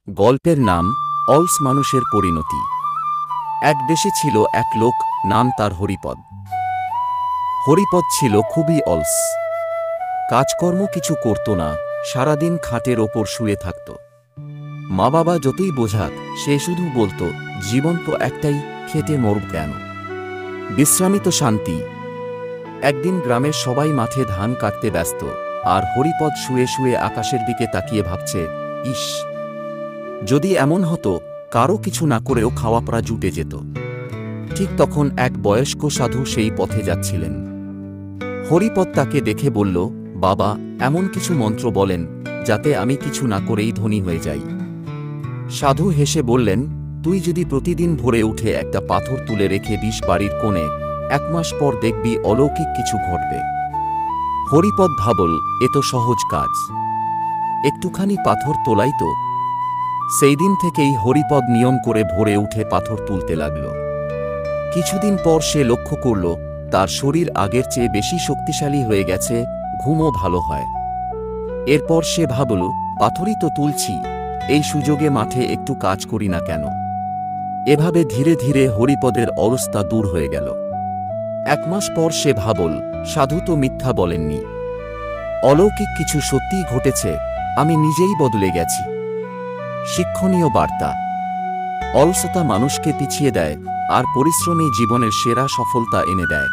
গল্পের নাম অলস মানুষের পরিণতি। এক দেশে ছিল এক লোক, নাম তার হরিপদ। হরিপদ ছিল খুবই অলস। কাজকর্ম কিছু করত না, সারাদিন খাটের ওপর শুয়ে থাকত। মা বাবা যতই বোঝাক, সে শুধু বলতো, জীবন তো একটাই, খেটে মরব কেন, বিশ্রামই তো শান্তি। একদিন গ্রামের সবাই মাঠে ধান কাটতে ব্যস্ত, আর হরিপদ শুয়ে শুয়ে আকাশের দিকে তাকিয়ে ভাবছে, ইস, যদি এমন হতো কারো কিছু না করেও খাওয়া পড়া জুটে যেত। ঠিক তখন এক বয়স্ক সাধু সেই পথে যাচ্ছিলেন। হরিপদ তাকে দেখে বলল, বাবা, এমন কিছু মন্ত্র বলেন যাতে আমি কিছু না করেই ধনী হয়ে যাই। সাধু হেসে বললেন, তুই যদি প্রতিদিন ভোরে উঠে একটা পাথর তুলে রেখে দিস বাড়ির কোণে, 1 মাস পর দেখবি অলৌকিক কিছু ঘটবে। হরিপদ ভাবল, এ তো সহজ কাজ, একটুখানি পাথর তোলাই তো। সেই দিন থেকেই হরিপদ নিয়ম করে ভোরে উঠে পাথর তুলতে লাগল। কিছুদিন পর সে লক্ষ্য করল, তার শরীর আগের চেয়ে বেশি শক্তিশালী হয়ে গেছে, ঘুমও ভালো হয়। এরপর সে ভাবল, পাথরই তো তুলছি, এই সুযোগে মাঠে একটু কাজ করি না কেন। এভাবে ধীরে ধীরে হরিপদের অলসতা দূর হয়ে গেল। 1 মাস পর সে ভাবল, সাধু তো মিথ্যা বলেননি, অলৌকিক কিছু সত্যিই ঘটেছে, আমি নিজেই বদলে গেছি। শিক্ষণীয় বার্তা: অলসতা মানুষকে পিছিয়ে দেয়, আর পরিশ্রমী জীবনের সেরা সফলতা এনে দেয়।